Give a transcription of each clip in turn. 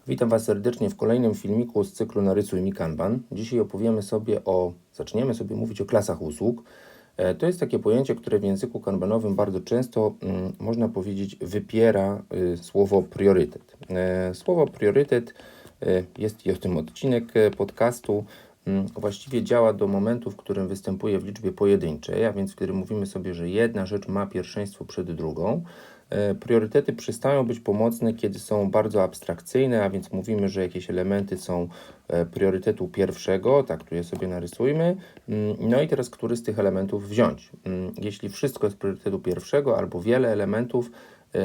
Witam Was serdecznie w kolejnym filmiku z cyklu Narysuj mi Kanban. Dzisiaj zaczniemy sobie mówić o klasach usług. To jest takie pojęcie, które w języku kanbanowym bardzo często, można powiedzieć, wypiera słowo priorytet. Słowo priorytet, jest i o tym odcinek podcastu, właściwie działa do momentu, w którym występuje w liczbie pojedynczej, a więc kiedy mówimy sobie, że jedna rzecz ma pierwszeństwo przed drugą. Priorytety przestają być pomocne, kiedy są bardzo abstrakcyjne, a więc mówimy, że jakieś elementy są priorytetu pierwszego, tak tu je sobie narysujmy. No i teraz który z tych elementów wziąć? Jeśli wszystko jest priorytetu pierwszego albo wiele elementów,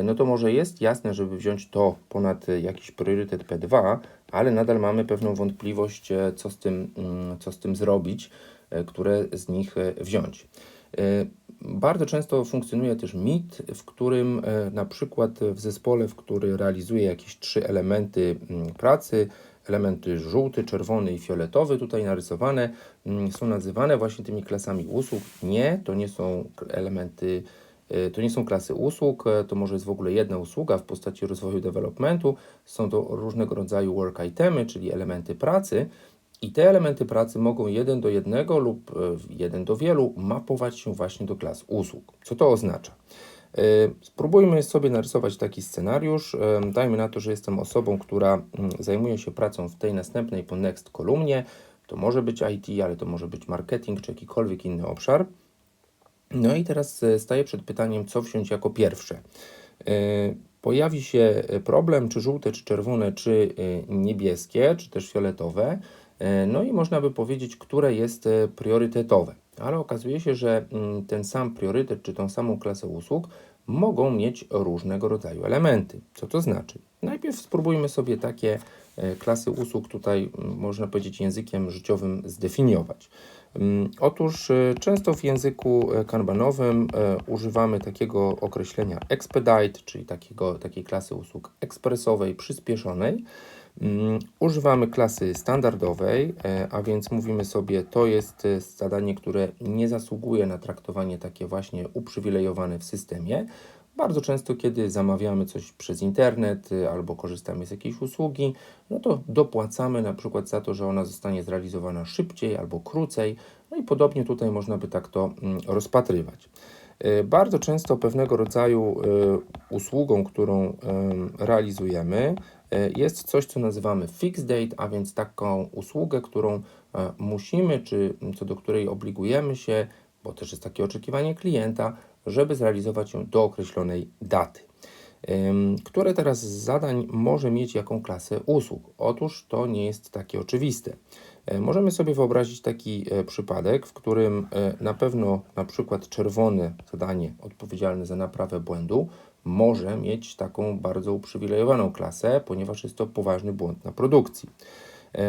no to może jest jasne, żeby wziąć to ponad jakiś priorytet P2, ale nadal mamy pewną wątpliwość, co z tym zrobić, które z nich wziąć. Bardzo często funkcjonuje też mit, w którym na przykład w zespole, w który realizuje jakieś 3 elementy pracy, elementy żółty, czerwony i fioletowy tutaj narysowane, są nazywane właśnie tymi klasami usług. Nie, to nie są elementy, to nie są klasy usług, to może jest w ogóle jedna usługa w postaci rozwoju developmentu. Są to różnego rodzaju work itemy, czyli elementy pracy. I te elementy pracy mogą 1 do 1 lub 1 do wielu mapować się właśnie do klas usług. Co to oznacza? Spróbujmy sobie narysować taki scenariusz. Dajmy na to, że jestem osobą, która zajmuje się pracą w tej następnej po next kolumnie. To może być IT, ale to może być marketing czy jakikolwiek inny obszar. No i teraz staję przed pytaniem, co wziąć jako pierwsze. Pojawi się problem, czy żółte, czy czerwone, czy niebieskie, czy też fioletowe. No i można by powiedzieć, które jest priorytetowe, ale okazuje się, że ten sam priorytet, czy tą samą klasę usług mogą mieć różnego rodzaju elementy. Co to znaczy? Najpierw spróbujmy sobie takie klasy usług tutaj, można powiedzieć, językiem życiowym zdefiniować. Otóż często w języku kanbanowym używamy takiego określenia expedite, czyli takiej klasy usług ekspresowej, przyspieszonej. Używamy klasy standardowej, a więc mówimy sobie, to jest zadanie, które nie zasługuje na traktowanie takie właśnie uprzywilejowane w systemie. Bardzo często, kiedy zamawiamy coś przez internet albo korzystamy z jakiejś usługi, no to dopłacamy na przykład za to, że ona zostanie zrealizowana szybciej albo krócej. No i podobnie tutaj można by tak to rozpatrywać. Bardzo często pewnego rodzaju usługą, którą realizujemy, jest coś, co nazywamy fixed date, a więc taką usługę, którą musimy, czy co do której obligujemy się, bo też jest takie oczekiwanie klienta, żeby zrealizować ją do określonej daty. Które teraz z zadań może mieć jaką klasę usług? Otóż to nie jest takie oczywiste. Możemy sobie wyobrazić taki przypadek, w którym na pewno na przykład czerwone zadanie odpowiedzialne za naprawę błędu może mieć taką bardzo uprzywilejowaną klasę, ponieważ jest to poważny błąd na produkcji.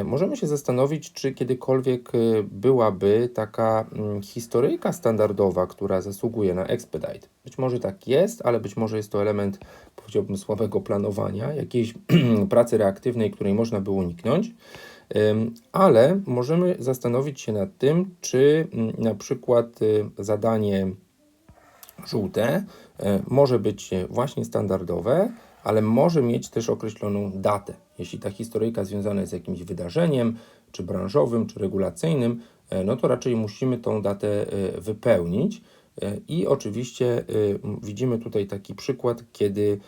Możemy się zastanowić, czy kiedykolwiek byłaby taka historyjka standardowa, która zasługuje na expedite. Być może tak jest, ale być może jest to element, powiedziałbym, słabego planowania, jakiejś pracy reaktywnej, której można by uniknąć. Ale możemy zastanowić się nad tym, czy na przykład zadanie żółte może być właśnie standardowe, ale może mieć też określoną datę. Jeśli ta historyjka związana jest z jakimś wydarzeniem, czy branżowym, czy regulacyjnym, no to raczej musimy tą datę wypełnić. I oczywiście widzimy tutaj taki przykład, kiedy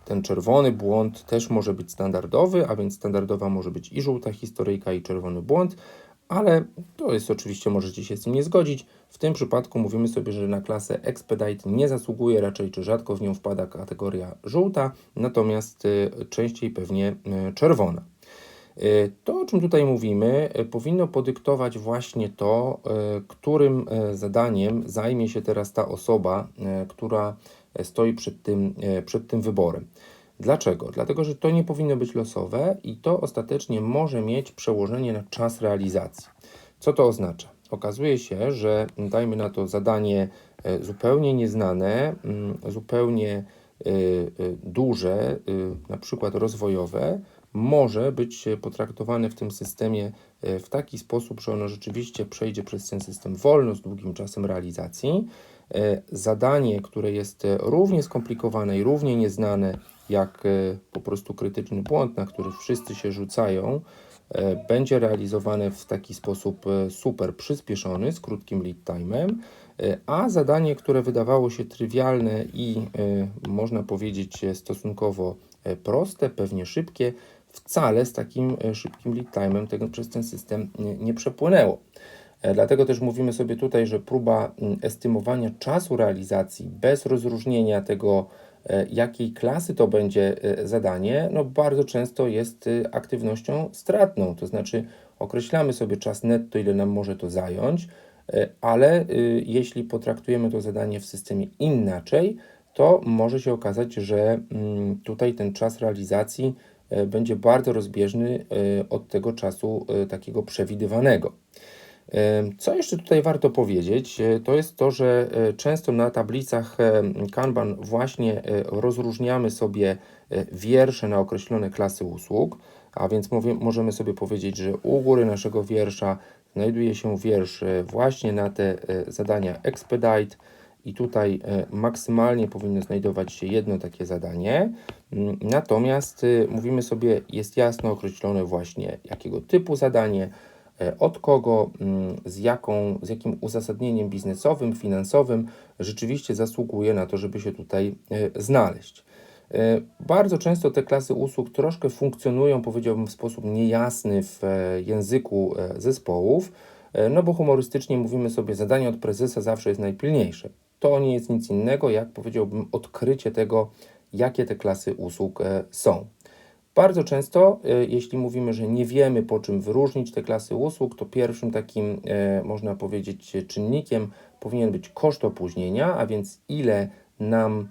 ten czerwony błąd też może być standardowy, a więc standardowa może być i żółta historyjka, i czerwony błąd, ale to jest oczywiście, możecie się z tym nie zgodzić. W tym przypadku mówimy sobie, że na klasę expedite nie zasługuje raczej, czy rzadko w nią wpada kategoria żółta, natomiast częściej pewnie czerwona. To, o czym tutaj mówimy, powinno podyktować właśnie to, którym zadaniem zajmie się teraz ta osoba, która stoi przed tym wyborem. Dlaczego? Dlatego, że to nie powinno być losowe i to ostatecznie może mieć przełożenie na czas realizacji. Co to oznacza? Okazuje się, że dajmy na to zadanie zupełnie nieznane, zupełnie duże, na przykład rozwojowe, może być potraktowane w tym systemie w taki sposób, że ono rzeczywiście przejdzie przez ten system wolno, z długim czasem realizacji. Zadanie, które jest równie skomplikowane i równie nieznane, jak po prostu krytyczny błąd, na który wszyscy się rzucają, będzie realizowane w taki sposób super przyspieszony, z krótkim lead time'em, a zadanie, które wydawało się trywialne i można powiedzieć stosunkowo proste, pewnie szybkie, wcale z takim szybkim lead time'em tego przez ten system nie przepłynęło. Dlatego też mówimy sobie tutaj, że próba estymowania czasu realizacji bez rozróżnienia tego, jakiej klasy to będzie zadanie, no bardzo często jest aktywnością stratną. To znaczy określamy sobie czas netto, ile nam może to zająć, ale jeśli potraktujemy to zadanie w systemie inaczej, to może się okazać, że tutaj ten czas realizacji będzie bardzo rozbieżny od tego czasu takiego przewidywanego. Co jeszcze tutaj warto powiedzieć, to jest to, że często na tablicach Kanban właśnie rozróżniamy sobie wiersze na określone klasy usług, a więc możemy sobie powiedzieć, że u góry naszego wiersza znajduje się wiersz właśnie na te zadania Expedite i tutaj maksymalnie powinno znajdować się jedno takie zadanie. Natomiast mówimy sobie, jest jasno określone właśnie jakiego typu zadanie, od kogo, z jakim uzasadnieniem biznesowym, finansowym rzeczywiście zasługuje na to, żeby się tutaj znaleźć. Bardzo często te klasy usług troszkę funkcjonują, powiedziałbym, w sposób niejasny w języku zespołów, no bo humorystycznie mówimy sobie, zadanie od prezesa zawsze jest najpilniejsze. To nie jest nic innego, jak powiedziałbym, odkrycie tego, jakie te klasy usług są. Bardzo często, jeśli mówimy, że nie wiemy, po czym wyróżnić te klasy usług, to pierwszym takim, można powiedzieć, czynnikiem powinien być koszt opóźnienia, a więc ile nam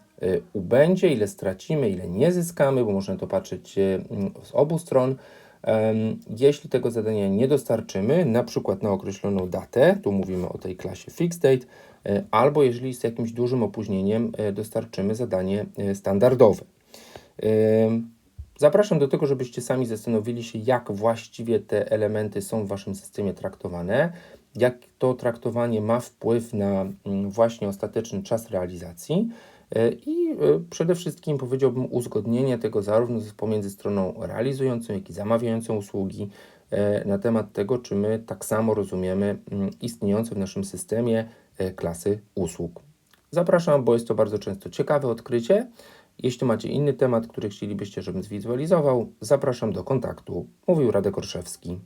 ubędzie, ile stracimy, ile nie zyskamy, bo można to patrzeć z obu stron. Jeśli tego zadania nie dostarczymy, na przykład na określoną datę, tu mówimy o tej klasie fixed date, albo jeżeli z jakimś dużym opóźnieniem dostarczymy zadanie standardowe. Zapraszam do tego, żebyście sami zastanowili się, jak właściwie te elementy są w Waszym systemie traktowane, jak to traktowanie ma wpływ na właśnie ostateczny czas realizacji i przede wszystkim powiedziałbym uzgodnienie tego zarówno pomiędzy stroną realizującą, jak i zamawiającą usługi na temat tego, czy my tak samo rozumiemy istniejące w naszym systemie klasy usług. Zapraszam, bo jest to bardzo często ciekawe odkrycie. Jeśli macie inny temat, który chcielibyście, żebym zwizualizował, zapraszam do kontaktu. Mówił Radek Orszewski.